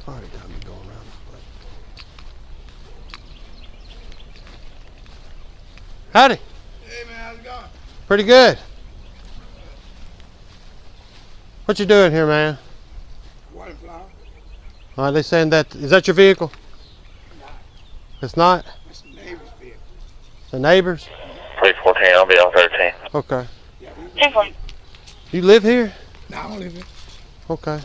Already got me going around this way. Howdy. Hey man, how's it going? Pretty good. What you doing here, man? Water flower. All right, they saying that, is that your vehicle? No. It's not? It's the neighbor's vehicle. The neighbors? 314, I'll be on 13. Okay. Yeah, 10-4. You live here? no, I don't live here. Okay.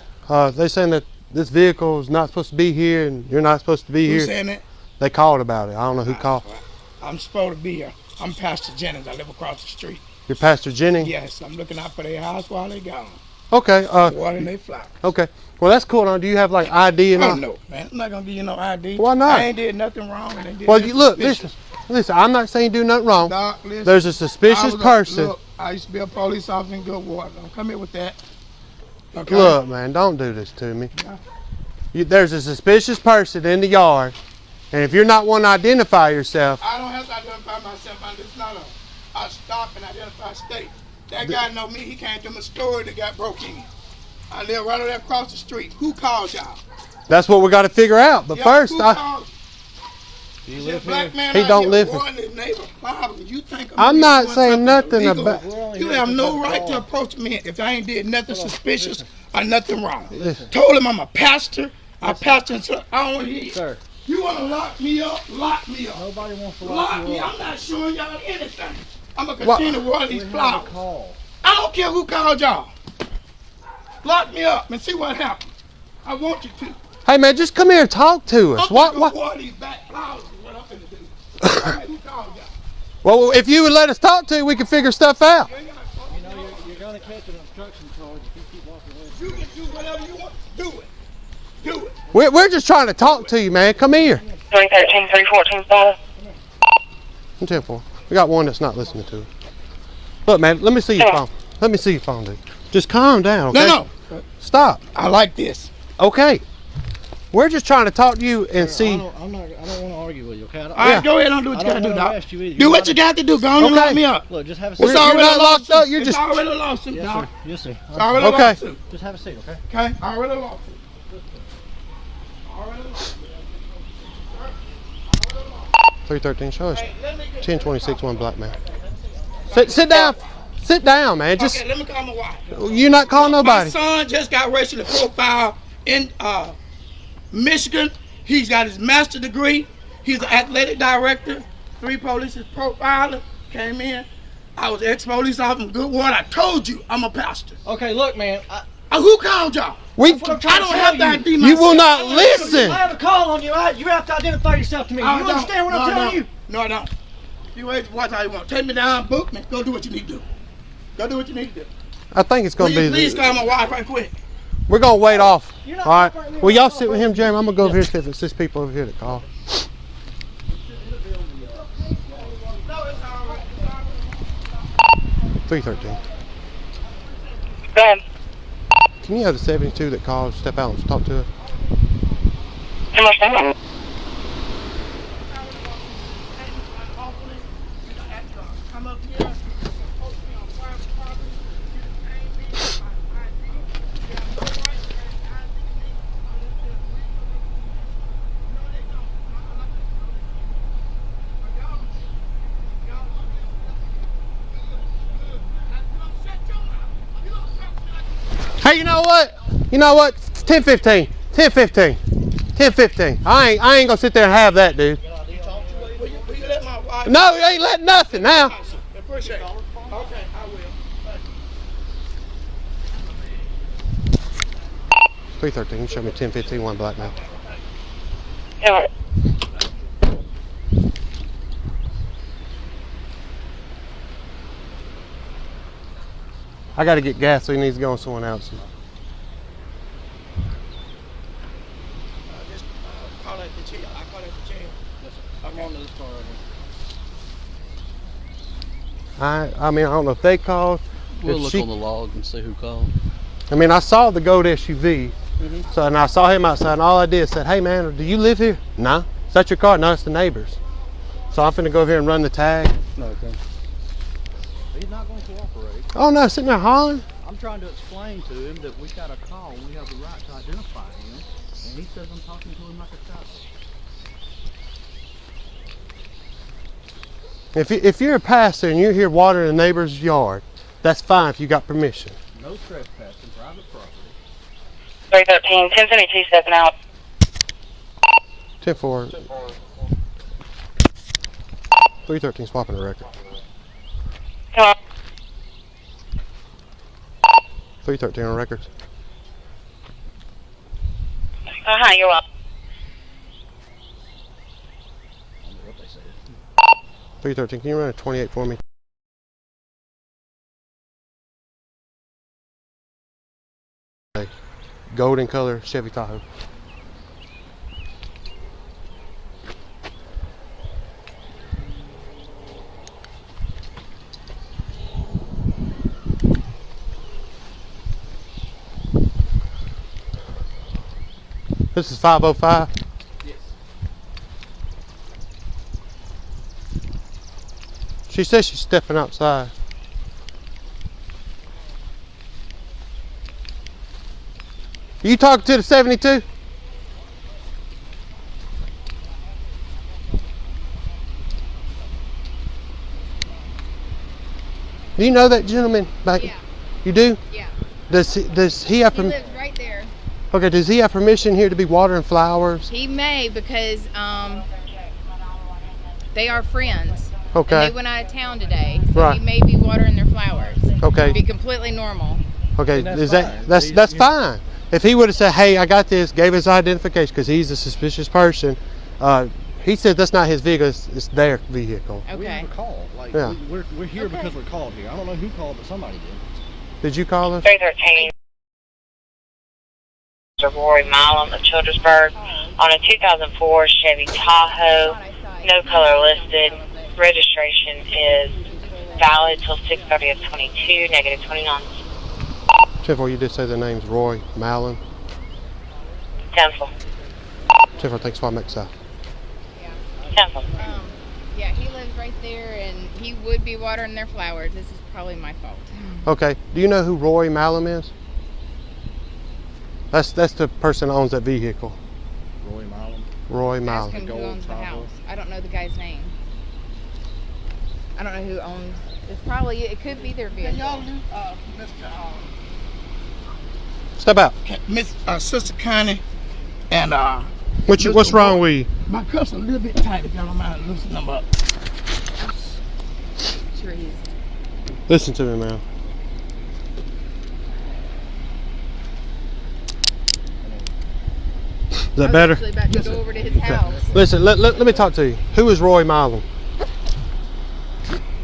They saying that this vehicle is not supposed to be here and you're not supposed to be Who's here. saying that? They called about it. I don't know who called. I'm supposed to be here. I'm Pastor Jennings. I live across the street. You're Pastor Jennings? Yes, I'm looking out for their house while they gone. Okay. Watering their flowers. Okay. Well, that's cool. Now, do you have like ID and all? Oh no, man. I'm not gonna give you no ID. Why not? I ain't did nothing wrong. And they did Well, nothing you look, suspicious. listen. I'm not saying do nothing wrong. Doc, listen, There's a suspicious person. Look, I used to be a police officer in Goodwater. Don't come here with that. Okay? Look, man, don't do this to me. Yeah. There's a suspicious person in the yard, and if you're not one to identify yourself, I don't have to identify myself. It's not a stop and identify state. That guy know me. He came to my store that got broke in. I live right over there across the street. Who called y'all? that's what we got to figure out. But Yeah, first, who called? do you Is live that black here? man He out don't here live here. warning his neighbor problem? You think I'm not doing saying something nothing illegal? about. You have no right to approach me if I ain't did nothing suspicious or nothing wrong. Told him I'm a pastor. I pastor, and so I don't want to hear you. Sir, You want to lock me up? Lock me up. nobody wants to Lock lock you me. up. I'm not showing y'all anything. I'm gonna continue to water these We have a flowers. call. I don't care who called y'all. Lock me up and see what happens. I want you to. Hey, man, just come here and talk to us. I'm What? gonna water these back flowers is what I'm finna do. All right, who called y'all? Well, if you would let us talk to you, we can figure stuff out. You ain't gotta talk. You know, you're going to catch an obstruction charge if you keep walking away. You can do whatever you want. Do it. Do it. We're just trying to talk to you, man. Come here. 313, 314, follow. I'm 10-4. We got one that's not listening to us. Look, man, let me see your phone. Let me see your phone, dude. Just calm down, okay? No. Stop. I like this. Okay. We're just trying to talk to you and see. I don't want to argue with you, okay? All right, go ahead and do what I you gotta don't do, want to Doc. arrest you either. Do what you got to do. Go on and Okay. lock me up. Look, just have a We're- seat. It's already not a locked lawsuit. up, you're It's just- already a lawsuit, Yes, Doc. sir. Yes, sir. It's already a Okay. lawsuit. Just have a seat, okay? Okay? Already a lawsuit. Already a lawsuit. 313, show us. Hey, let me get 1026, one black man. Sit down. Sit down, man. Just Okay, let me call my wife. you're not calling My nobody. son just got racially profiled in Michigan. He's got his master's degree. He's an athletic director. 3 police profiler came in. I was ex-police officer in Goodwater. I told you I'm a pastor. Okay, look, man. Who called y'all? We. I don't have to ID myself. You will not listen. I have a call on you. You have to identify yourself to me. You I don't. understand what I'm telling you? No, I don't. You wait, watch how you want. Take me down, book me. Go do what you need to do. Go do what you need to do. I think it's Will gonna you be. please call my wife right quick? We're gonna wait off. You're not All right. operating me Well, on y'all the sit with him, Jeremy. I'm gonna go over here and see if it's this people over here that call. No, it's all right. 313. Go ahead. Can you have the 72 that called step out and talk to us? How much time? Come up here. Hey, you know what? You know what? 1015. 1015. 1015. I ain't gonna sit there and have that, dude. Will you let my wife? No, you ain't letting nothing now. Appreciate it. Okay, I will. 313. Show me 1015. One black man. Yeah, right. I gotta get gas, so he needs to go on someone else. Just call at the chair. I call at the chair. I'm on this car right here. I mean, I don't know if they called. We'll if look she- on the log and see who called. I mean, I saw the goat SUV. So, and I saw him outside, and all I did said, "Hey, man, do you live here?" No. Is that your car? No, it's the neighbor's. So I'm finna go over here and run the tag. No, okay. He's not going to cooperate. Oh no, sitting there hollering. I'm trying to explain to him that we got a call and we have the right to identify him, and he says I'm talking to him like a child. If you're a pastor and you're here watering a neighbor's yard, that's fine if you got permission. No trespassing private property. 313, 1072, stepping out. 10-4. 313 swapping the record. Come on. 313 on records. Hi, you're welcome. I don't know what they said. 313, can you run a 28 for me? Golden color Chevy Tahoe. This is 505. Yes. She says she's stepping outside. You talking to the 72? Do you know that gentleman back? Yeah. You do? Yeah. Does he have He permission? lives right there. Okay, does he have permission here to be watering flowers? He may because they are friends. Okay. And they went out of town today, so Right. he may be watering their flowers. Okay. Be completely normal. Okay, And that's is fine. that's fine. If he would have said, "Hey, I got this," gave his identification because he's a suspicious person, he said that's not his vehicle; it's their vehicle. We have Okay. a call. Like Yeah. we're here Okay. because we're called here. I don't know who called, but somebody did. Did you call us? 313. Mr. Roy Milam of Childersburg on a 2004 Chevy Tahoe. No color listed. Registration is valid till 6:30 of 22, negative 29. 10-4, you did say the name's Roy Mallon. 10-4. 10-4, thanks for my south. 10-4. Yeah, he lives right there, and he would be watering their flowers. This is probably my fault. Okay, do you know who Roy Mallon is? That's the person that owns that vehicle. Roy Milam. Roy Ask Mallon. him who Gold owns the Tahoe. house. I don't know the guy's name. I don't know who owns. It could be their Can vehicle. y'all do, Step out. Miss Sister Connie and What's Mr. wrong Roy. with you? My cuffs a little bit tight. If y'all don't mind loosening them up. Sure he's. Listen to me, man. Is that better? Actually about to Yes, go sir. over to his house. Listen, let me talk to you. Who is Roy Mallon?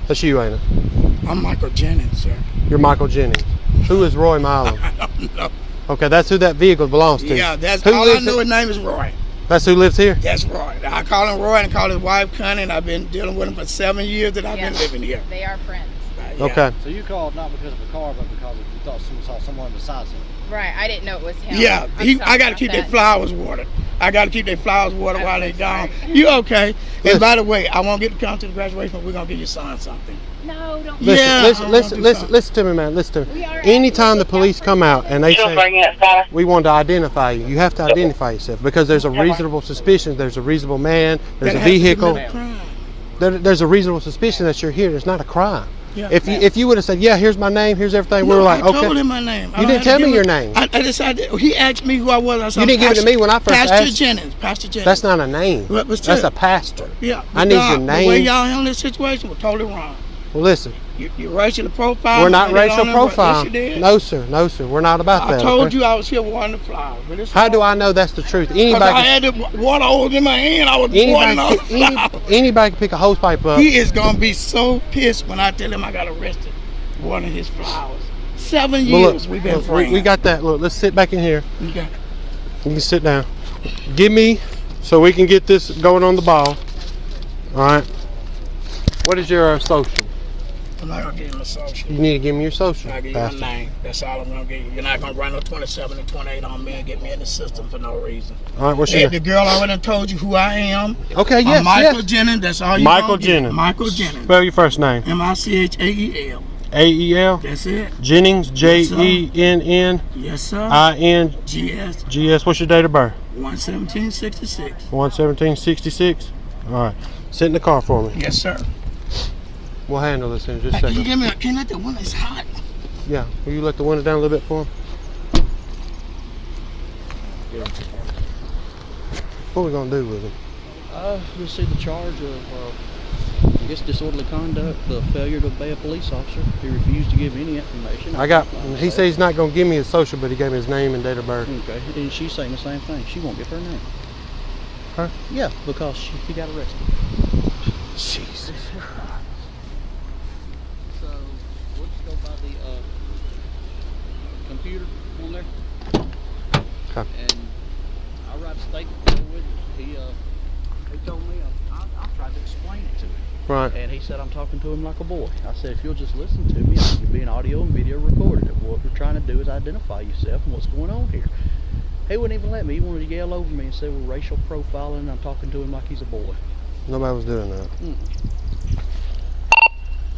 That's you, ain't it? I'm Michael Jennings, sir. You're Michael Jennings. Who is Roy Mallon? I don't know. Okay, that's who that vehicle belongs to. Yeah, that's Who all I lives know. he- His name is Roy. That's who lives here? That's Roy. I call him Roy and call his wife Connie, and I've been dealing with him for 7 years that I've been Yeah. living here. They are friends. Yeah. Okay. So you called not because of a car, but because you thought someone saw someone besides him. Right. I didn't know it was him. Yeah, I'm sorry I got to about keep their that. flowers watered. I got to keep their flowers watered while they're gone. sorry. You okay? Listen. And by the way, I won't get to come to the graduation, but we're going to get your son something. No, don't. Listen, Yeah, listen, I'm listen, gonna do listen, something. listen to me, man. Listen to We me. are Anytime the asking police come out and they She'll say, bring it, Scott. we want to identify you, you have to identify yourself because there's a reasonable suspicion, there's a reasonable man, there's That a has to vehicle. commit a crime. There's a reasonable suspicion that you're here. It's not a crime. Yeah. If you would have said, yeah, here's my name, here's everything, we No, were like, I told okay. him my name. I You don't didn't have to tell me give your him- name. I decided, he asked me who I was. I said, You didn't give it to me when I first Pastor asked. Jennings. Pastor Jennings. That's not a name. But That's still- a pastor. Yeah. I need your The way name. y'all handle this situation was totally wrong. Well, listen, You racial profile. we're not put it racial on them, but profile. Yes, you did. No, sir. No, sir. We're not about I that. told okay? you I was here watering the flowers. But it's How do I know that's the truth? Because I Anybody, had the water hose in my hand. I was watering all the flowers. anybody can pick a hose pipe up. He is going to be so pissed when I tell him I got arrested watering his flowers. 7 Well, years we've been look, friends. we got that. Look, let's sit back in here. Okay. You can sit down. Give me, so we can get this going on the ball. All right. What is your social? I'm not going to give him a social. You need to give me your social. I'll give you Pastor. my name. That's all I'm going to give you. You're not going to run no 27 and 28 on me and get me in the system for no reason. All right. What's Hey, your the girl already done told you who I am. Okay. Yes. I'm Michael yes. Jennings. That's all you Michael gonna get. Jennings. Michael Jennings. Spell your first name. Michael. L A-E-L? That's it. Jennings, Yes, sir. J-E-N-N-I-N-G-S. Yes, sir. GS. What's your date of birth? 11766. 11766. All right. Sit in the car for me. Yes, sir. We'll handle this in just a Hey, can you second. give me? Can you let that one? It's hot. Yeah. Will you let the window down a little bit for him? What are we gonna do with him? We'll see the charge of, I guess, disorderly conduct, the failure to obey a police officer. He refused to give any information. He said he's not gonna give me his social, but he gave me his name and date of birth. Okay, and she's saying the same thing. She won't give her name. Huh? Yeah, because he got arrested. Jesus. So we'll just go by the computer on there. Okay. And I write a statement for with he told me I tried to explain it to him. Right. And he said I'm talking to him like a boy. I said if you'll just listen to me, you'll be an audio and video recorded. What we're trying to do is identify yourself and what's going on here. He wouldn't even let me. He wanted to yell over me and say we're racial profiling and I'm talking to him like he's a boy. Nobody was doing that.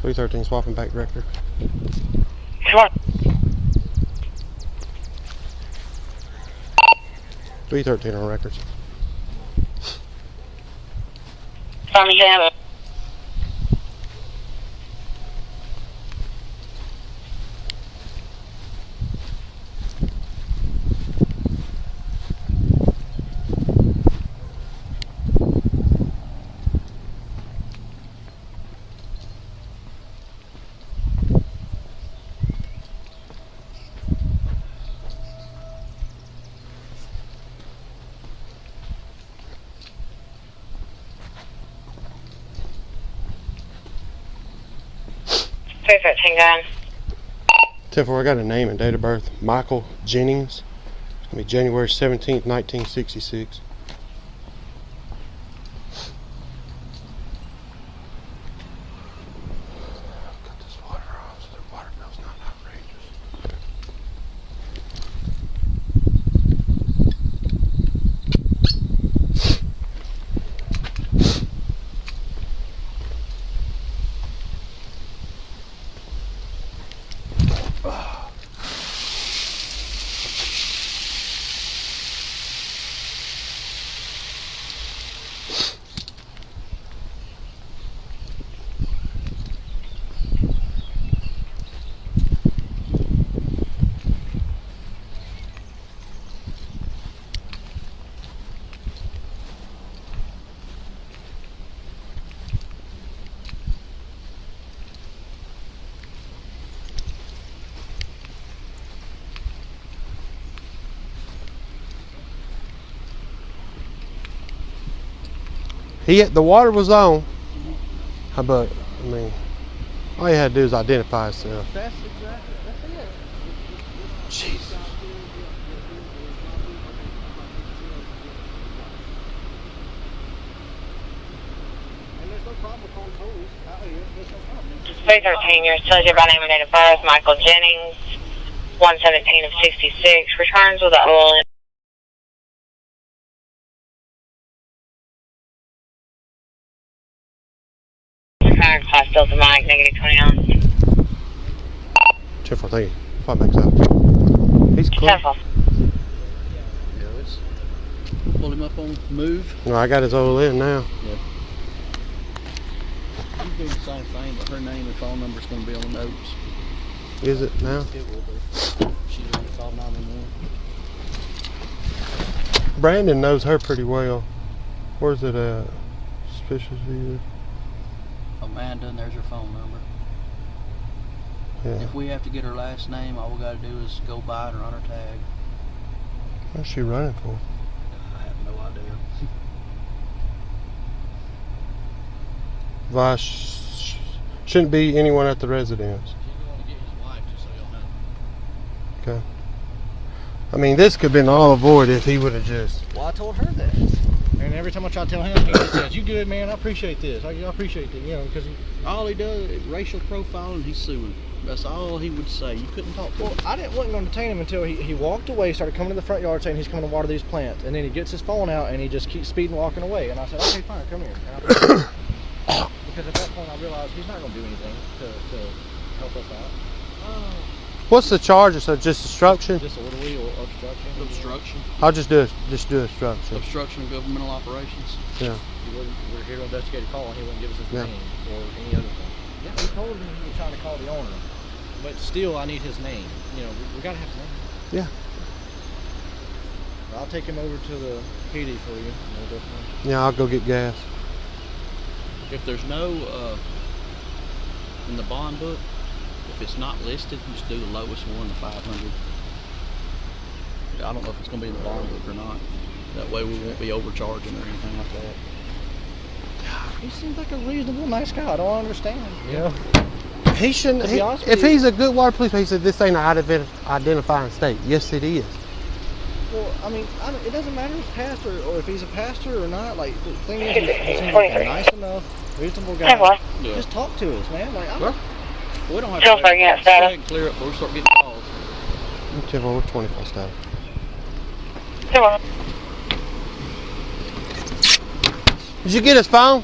313 swapping back director. Come on. 313 on records. Tommy Hammond. Gun. 10-4, I got a name and date of birth. Michael Jennings. It's going to be January 17th, 1966. Cut this water off so the water bill's not outrageous. The water was on, but I mean, all you had to do is identify yourself. That's exactly, that's it. Jesus. And there's no problem with calling police out here. There's no problem. 313, your soldier by name and date of birth, Michael Jennings, 117 of 66, returns with the oil. Class Delta Mike, negative 29. 10-4, fly back up. He's close. 10-4. Yeah, let's pull him up on move. No, I got his oil in now. Yeah. He's doing the same thing, but her name and phone number is going to be on the notes. Is it now? It will be. She's going to call 911. Brandon knows her pretty well. Where's it at? Suspicious view. Amanda, and there's her phone number. Yeah. If we have to get her last name, all we got to do is go by it or run her tag. What's she running for? I have no idea. Vice shouldn't be anyone at the residence. She's going to get his wife, just so y'all know. Okay. I mean, this could have been all avoided if he would have just. Well, I told her that. And every time I try to tell him, he just says, "You good, man? I appreciate this. I appreciate it." You know, because all he does is racial profiling. He's suing. That's all he would say. You couldn't talk to him. Well, I wasn't going to detain him until he walked away, started coming to the front yard saying he's coming to water these plants, and then he gets his phone out and he just keeps speeding, walking away. And I said, "Okay, fine, come here." And because at that point I realized he's not going to do anything to help us out. What's the charge? So just obstruction? Disorderly or obstruction? Obstruction. I'll just do obstruction. Obstruction of governmental operations. Yeah. We're here to investigate a call, and he wouldn't give us his name or any other thing. Yeah, we told him he was trying to call the owner, but still, I need his name. You know, we gotta have his name. Yeah. I'll take him over to the PD for you. Yeah, I'll go get gas. If there's no in the bond book, if it's not listed, just do the lowest one, the 500. I don't know if it's going to be in the bond book or not. That way we won't be overcharging or anything like that. He seems like a reasonable, nice guy. I don't understand. You know? He shouldn't. To be honest with If you- he's a good water policeman, he said this ain't an identifying state. Yes, it is. Well, I mean, it doesn't matter if he's pastor or if he's a pastor or not. Like, the thing is, he seems like a nice enough, reasonable guy. Hey, Just talk to us, man. Like, We don't have Still to starting at go ahead status. and clear up before we start getting calls. Okay, well, we're 24 status. Come on. Did you get his phone?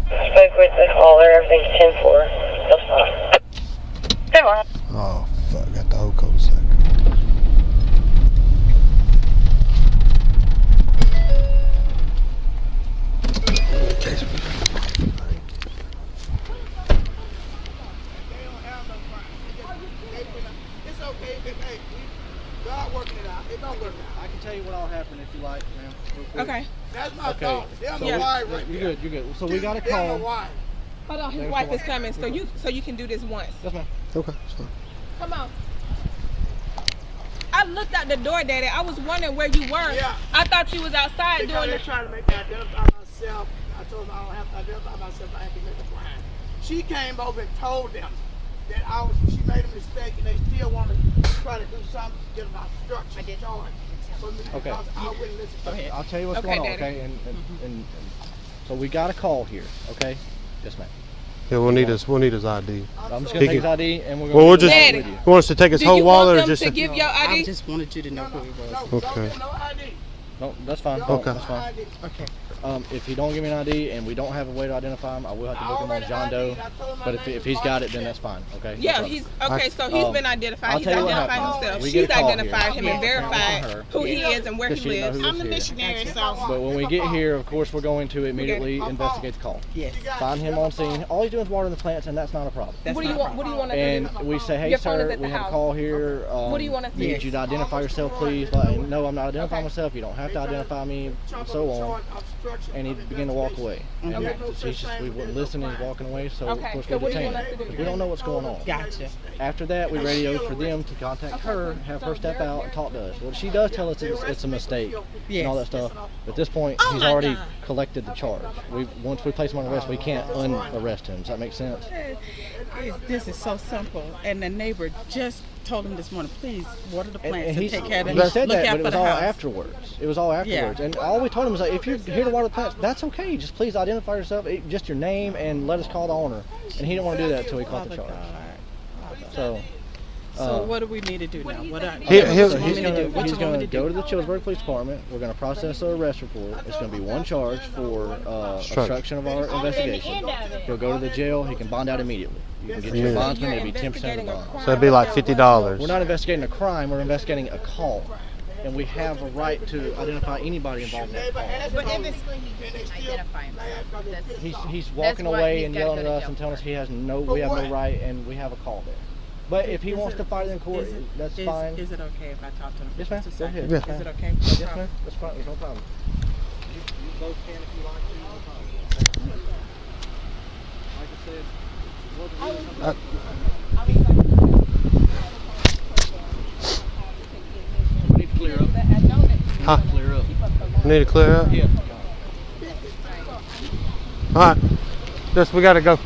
Spoke with the caller, everything's 10-4. Still fine. Come on. Oh, fuck, got the whole cul-de-sac. It's okay. Hey, God working it out. It don't work out. I can tell you what all happened if you like, ma'am. real quick. Okay. That's my Okay. dog. They're So my wife right you're there. good. You're good. So we got a They're my call. wife. Hold on, his There's wife the is coming, so you can do this once. Yes, ma'am. Okay, that's fine. Come on. I looked out the door, Daddy. I was wondering where you were. Yeah. I thought you was outside Because doing they're the. trying to make me identify myself. I told them I don't have to identify myself. I have to commit the crime. She came over and told them that she made a mistake and they still want to try to do something to get an obstruction charge for me Okay. because I wouldn't listen to them. I'll tell you what's Okay, going on, Daddy. okay? And so we got a call here, okay? Yes, ma'am. Yeah, we'll need his ID. I'm just He gonna take his can- ID and we're Well, gonna we'll do just. it Daddy. with you. You want us to take his Do whole you wallet want or them just? to give your ID? I just wanted you to know who he was. No, Okay. don't get no ID. No, that's fine. Okay. That's fine. ID. Okay. If he don't give me an ID and we don't have a way to identify him, I will have to book him on John Doe. But if he's got it, then that's fine. Okay. Yeah, No he's problem. okay. So he's been I'll identified. He's tell you what identified happened. himself. We She's get a call identified here. him and Yeah. verified Her. who he is and where he Because she knows lives. who I'm the is here. missionary, so But when we get here, of course, we're going to immediately investigate the call. yes. Find him on scene. All he's doing is watering the plants, and that's not a problem. That's What do you not want? What do you want to And do? we say, hey, Your phone is sir, at the we have a house. call here. What do you want us to do? Need you to identify yourself, please. Like, no, I'm not identifying myself. You don't have to identify me, and so on. And he began to walk away. And Okay. we wouldn't listen, and he's walking away, so of Okay, course so we what do you detained want him. us to do? Because we don't know what's going on. Gotcha. After that, we radioed for them to contact her, have her step out and talk to us. Well, she does tell us it's a mistake and all that stuff. But at this point, Oh he's my already God. collected the charge. Once we place him on arrest, we can't unarrest him. Does that make sense? This is so simple. And the neighbor just told him this morning, please water the plants and, he's, take care of he them. said Look that, out but it for was the all house. afterwards. It was all afterwards. And all we told him was like, if you're here to water the plants, that's okay. Just please identify yourself, just your name, and let us call the owner. And he didn't want to do that until he caught the Father charge. God. So. So what do we need to do now? What He'll- what you So want he's me to do? What you want going me to to go to do? the Chillsburg Police Department. We're going to process an arrest report. It's going to be one charge for obstruction of our investigation. He'll go to the jail. He can bond out immediately. You can get your Yeah. bondsman. It'll be 10% of the bond. So it'd be like $50. We're not investigating a crime. We're investigating a call. And we have a right to identify anybody involved in that call. But if it's identify himself. He's walking what away he's and gotta yelling go at to us jail and telling us for. we have no right, and we have a call there. But if he wants to fight it in court, that's fine. Is it okay if I talk to him? Yes, ma'am. Just a Go second? ahead. Yeah. Is it okay? Yes, ma'am. That's fine. There's no problem. You both can if you like to. No problem. Like I said, it wasn't We need to clear up. Huh? Clear up. Need to clear up? Yeah. All right. Just, we got to go.